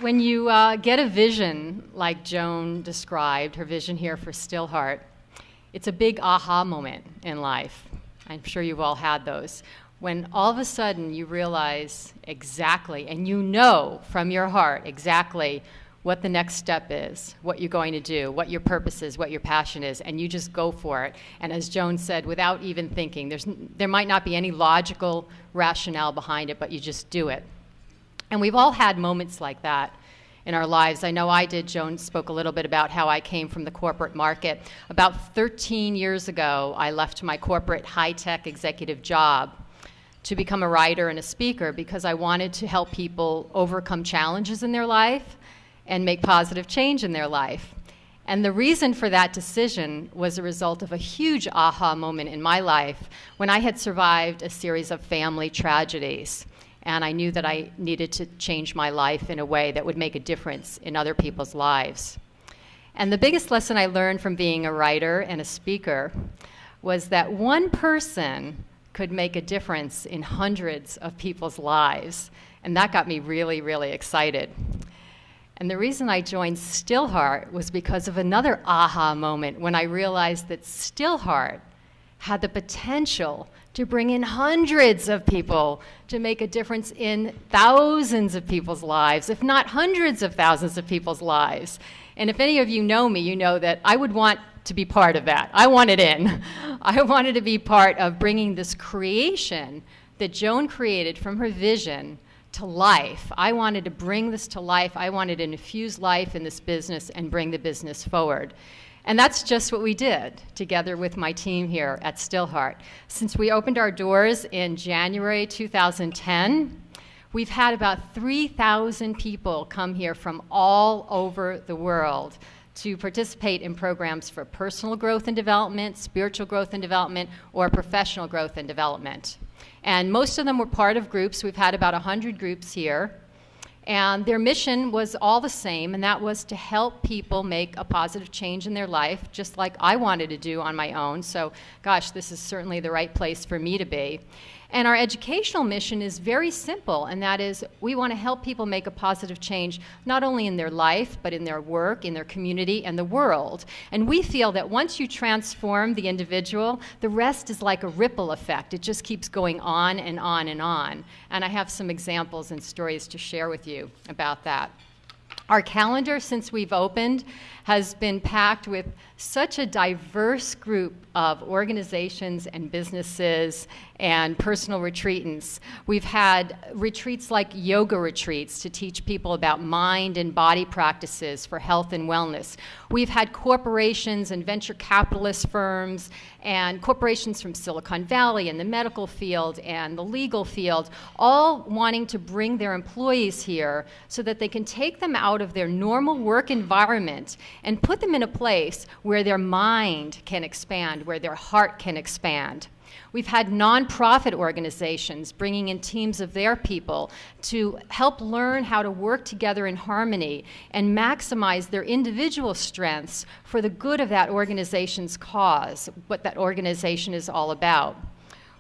When you get a vision like Joan described, her vision here for Stillheart, it's a big aha moment in life. I'm sure you've all had those. When all of a sudden you realize exactly, and you know from your heart exactly what the next step is, what you're going to do, what your purpose is, what your passion is, and you just go for it. And as Joan said, without even thinking, there might not be any logical rationale behind it, but you just do it. And we've all had moments like that in our lives. I know I did. Joan spoke a little bit about how I came from the corporate market. About 13 years ago, I left my corporate high-tech executive job to become a writer and a speaker because I wanted to help people overcome challenges in their life and make positive change in their life. And the reason for that decision was a result of a huge aha moment in my life when I had survived a series of family tragedies. And I knew that I needed to change my life in a way that would make a difference in other people's lives. And the biggest lesson I learned from being a writer and a speaker was that one person could make a difference in hundreds of people's lives. And that got me really, really excited. And the reason I joined Stillheart was because of another aha moment when I realized that Stillheart had the potential to bring in hundreds of people to make a difference in thousands of people's lives, if not hundreds of thousands of people's lives. And if any of you know me, you know that I would want to be part of that. I wanted in. I wanted to be part of bringing this creation that Joan created from her vision to life. I wanted to bring this to life. I wanted to infuse life in this business and bring the business forward. And that's just what we did together with my team here at Stillheart. Since we opened our doors in January 2010, we've had about 3,000 people come here from all over the world to participate in programs for personal growth and development, spiritual growth and development, or professional growth and development. And most of them were part of groups. We've had about 100 groups here. And their mission was all the same, and that was to help people make a positive change in their life, just like I wanted to do on my own. So, gosh, this is certainly the right place for me to be. And our educational mission is very simple, and that is we want to help people make a positive change, not only in their life, but in their work, in their community, and the world. And we feel that once you transform the individual, the rest is like a ripple effect. It just keeps going on and on and on. And I have some examples and stories to share with you about that. Our calendar, since we've opened, has been packed with such a diverse group of organizations and businesses and personal retreatants. We've had retreats like yoga retreats to teach people about mind and body practices for health and wellness. We've had corporations and venture capitalist firms and corporations from Silicon Valley and the medical field and the legal field, all wanting to bring their employees here so that they can take them out of their normal work environment and put them in a place where their mind can expand, where their heart can expand. We've had nonprofit organizations bringing in teams of their people to help learn how to work together in harmony and maximize their individual strengths for the good of that organization's cause, what that organization is all about.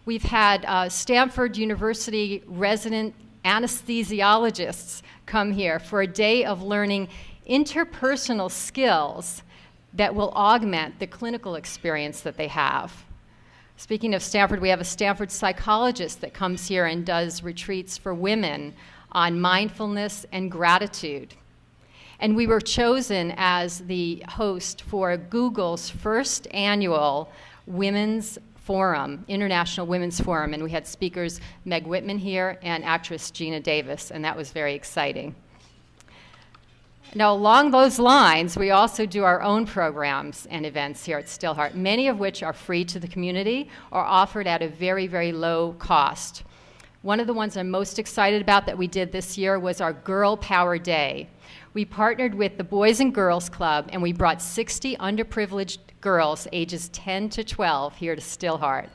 We've had Stanford University resident anesthesiologists come here for a day of learning interpersonal skills that will augment the clinical experience that they have. Speaking of Stanford, we have a Stanford psychologist that comes here and does retreats for women on mindfulness and gratitude. And we were chosen as the host for Google's first annual Women's Forum, International Women's Forum, and we had speakers Meg Whitman here and actress Gina Davis, and that was very exciting. Now, along those lines, we also do our own programs and events here at Stillheart, many of which are free to the community or offered at a very, very low cost. One of the ones I'm most excited about that we did this year was our Girl Power Day. We partnered with the Boys and Girls Club, and we brought 60 underprivileged girls ages 10 to 12 here to Stillheart.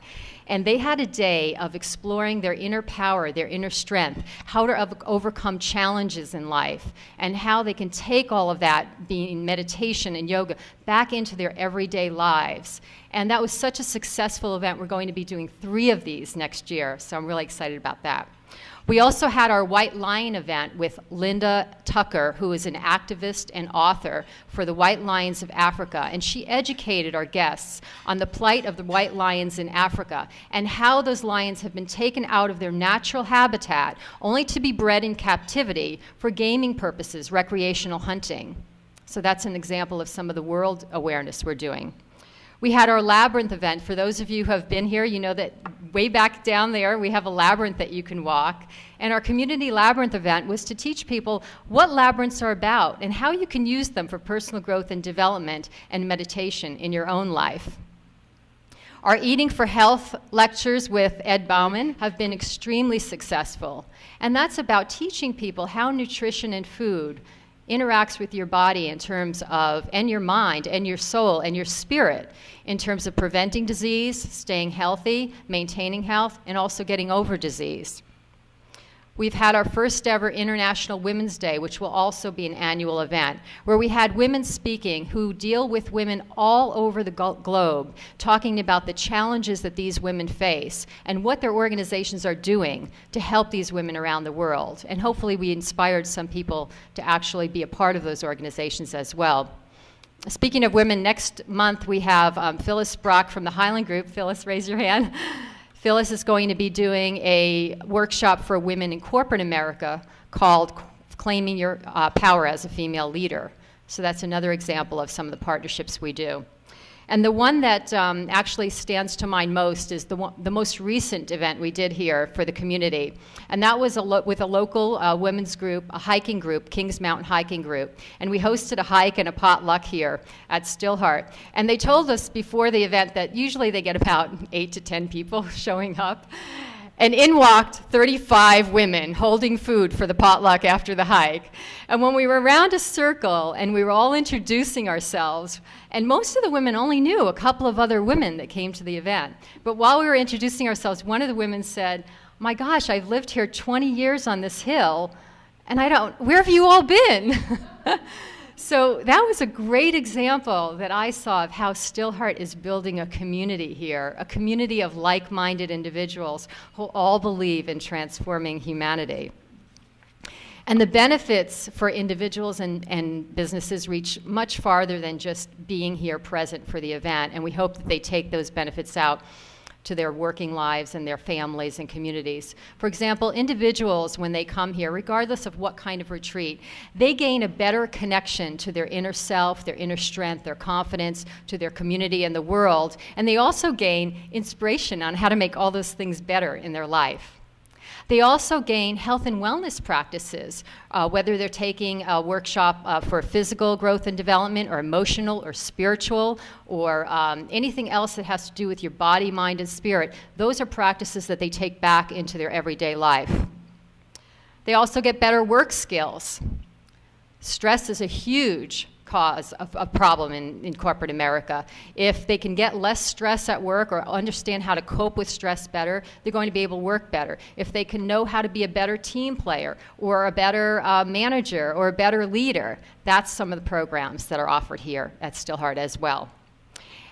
And they had a day of exploring their inner power, their inner strength, how to overcome challenges in life, and how they can take all of that, being meditation and yoga, back into their everyday lives. And that was such a successful event. We're going to be doing 3 of these next year, so I'm really excited about that. We also had our White Lion event with Linda Tucker, who is an activist and author for the White Lions of Africa, and she educated our guests on the plight of the white lions in Africa and how those lions have been taken out of their natural habitat only to be bred in captivity for gaming purposes, recreational hunting. So that's an example of some of the world awareness we're doing. We had our labyrinth event. For those of you who have been here, you know that way back down there we have a labyrinth that you can walk. And our community labyrinth event was to teach people what labyrinths are about and how you can use them for personal growth and development and meditation in your own life. Our Eating for Health lectures with Ed Bauman have been extremely successful. And that's about teaching people how nutrition and food interacts with your body in terms of, and your mind, and your soul, and your spirit, in terms of preventing disease, staying healthy, maintaining health, and also getting over disease. We've had our first ever International Women's Day, which will also be an annual event, where we had women speaking who deal with women all over the globe, talking about the challenges that these women face and what their organizations are doing to help these women around the world. And hopefully we inspired some people to actually be a part of those organizations as well. Speaking of women, next month we have Phyllis Brock from the Highland Group. Phyllis, raise your hand. Phyllis is going to be doing a workshop for women in corporate America called Claiming Your Power as a Female Leader. So that's another example of some of the partnerships we do. And the one that actually stands to mind most is the most recent event we did here for the community. And that was with a local women's group, a hiking group, Kings Mountain Hiking Group. And we hosted a hike and a potluck here at Stillheart. And they told us before the event that usually they get about 8 to 10 people showing up. And in walked 35 women holding food for the potluck after the hike. And when we were around a circle and we were all introducing ourselves, and most of the women only knew a couple of other women that came to the event. But while we were introducing ourselves, one of the women said, "My gosh, I've lived here 20 years on this hill, and where have you all been?" So that was a great example that I saw of how Stillheart is building a community here, a community of like-minded individuals who all believe in transforming humanity. And the benefits for individuals and businesses reach much farther than just being here present for the event, and we hope that they take those benefits out to their working lives and their families and communities. For example, individuals, when they come here, regardless of what kind of retreat, they gain a better connection to their inner self, their inner strength, their confidence, to their community and the world, and they also gain inspiration on how to make all those things better in their life. They also gain health and wellness practices, whether they're taking a workshop for physical growth and development or emotional or spiritual or anything else that has to do with your body, mind, and spirit. Those are practices that they take back into their everyday life. They also get better work skills. Stress is a huge cause of a problem in corporate America. If they can get less stress at work or understand how to cope with stress better, they're going to be able to work better. If they can know how to be a better team player or a better manager or a better leader, that's some of the programs that are offered here at Stillheart as well.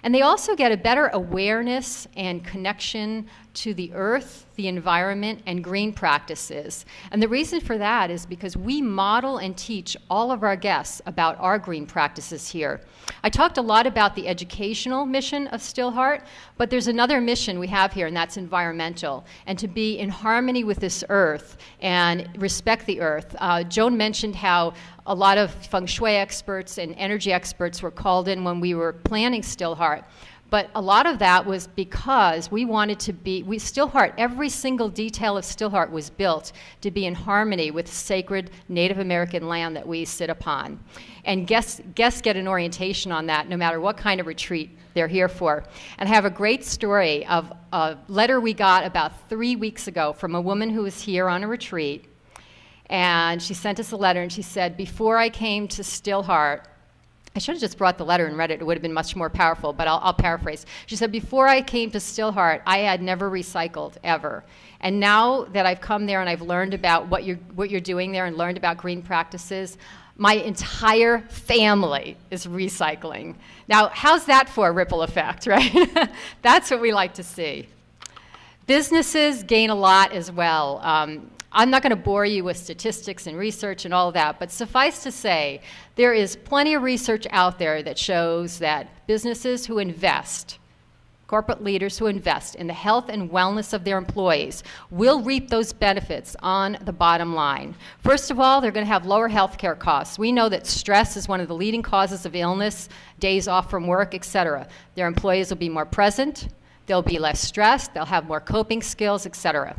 And they also get a better awareness and connection to the earth, the environment, and green practices. And the reason for that is because we model and teach all of our guests about our green practices here. I talked a lot about the educational mission of Stillheart, but there's another mission we have here, and that's environmental, and to be in harmony with this earth and respect the earth. Joan mentioned how a lot of feng shui experts and energy experts were called in when we were planning Stillheart. But a lot of that was because we wanted to be, Stillheart, every single detail of Stillheart was built to be in harmony with sacred Native American land that we sit upon. And guests get an orientation on that no matter what kind of retreat they're here for. And I have a great story of a letter we got about 3 weeks ago from a woman who was here on a retreat. And she sent us a letter and she said, "Before I came to Stillheart," I should have just brought the letter and read it. It would have been much more powerful, but I'll paraphrase. She said, "Before I came to Stillheart, I had never recycled, ever. And now that I've come there and I've learned about what you're doing there and learned about green practices, my entire family is recycling." Now, how's that for a ripple effect, right? That's what we like to see. Businesses gain a lot as well. I'm not going to bore you with statistics and research and all of that, but suffice to say, there is plenty of research out there that shows that businesses who invest, corporate leaders who invest in the health and wellness of their employees will reap those benefits on the bottom line. First of all, they're going to have lower health care costs. We know that stress is one of the leading causes of illness, days off from work, etc. Their employees will be more present, they'll be less stressed, they'll have more coping skills, etc.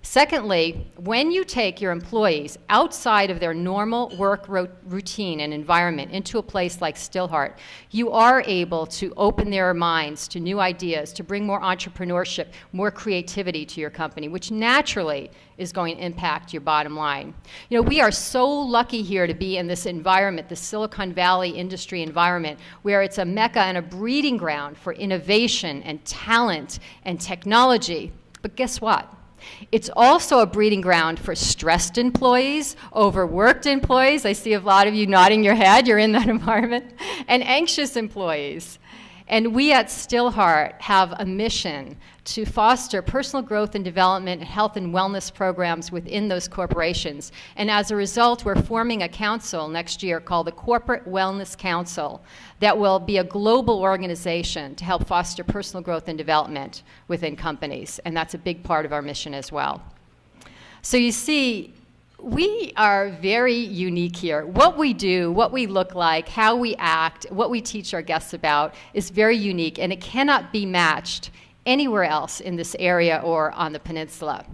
Secondly, when you take your employees outside of their normal work routine and environment into a place like Stillheart, you are able to open their minds to new ideas, to bring more entrepreneurship, more creativity to your company, which naturally is going to impact your bottom line. You know, we are so lucky here to be in this environment, the Silicon Valley industry environment, where it's a mecca and a breeding ground for innovation and talent and technology. But guess what? It's also a breeding ground for stressed employees, overworked employees. I see a lot of you nodding your head. You're in that environment. And anxious employees. And we at Stillheart have a mission to foster personal growth and development, health and wellness programs within those corporations. And as a result, we're forming a council next year called the Corporate Wellness Council that will be a global organization to help foster personal growth and development within companies. And that's a big part of our mission as well. So you see, we are very unique here. What we do, what we look like, how we act, what we teach our guests about is very unique, and it cannot be matched anywhere else in this area or on the peninsula.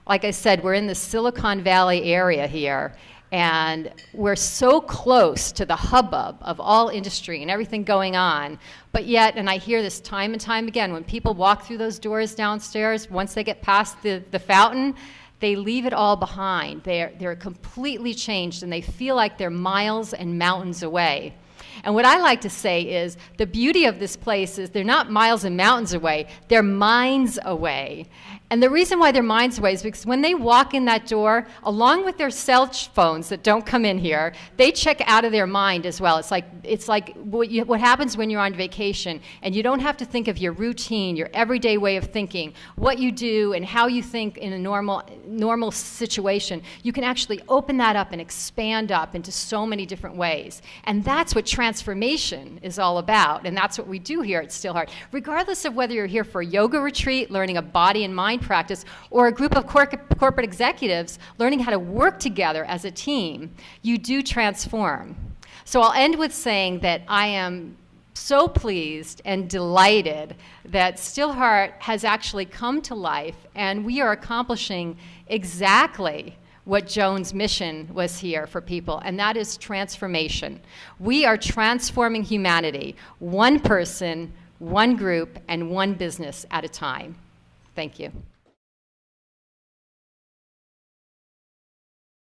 Like I said, we're in the Silicon Valley area here, and we're so close to the hubbub of all industry and everything going on, but yet, and I hear this time and time again, when people walk through those doors downstairs, once they get past the fountain, they leave it all behind. They're completely changed, and they feel like they're miles and mountains away. And what I like to say is the beauty of this place is they're not miles and mountains away, they're minds away. And the reason why they're minds away is because when they walk in that door, along with their cell phones that don't come in here, they check out of their mind as well. It's like what happens when you're on vacation and you don't have to think of your routine, your everyday way of thinking, what you do and how you think in a normal situation. You can actually open that up and expand up into so many different ways. And that's what transformation is all about. And that's what we do here at Stillheart. Regardless of whether you're here for a yoga retreat, learning a body and mind practice, or a group of corporate executives learning how to work together as a team, you do transform. So I'll end with saying that I am so pleased and delighted that Stillheart has actually come to life, and we are accomplishing exactly what Joan's mission was here for people, and that is transformation. We are transforming humanity, one person, one group, and one business at a time. Thank you.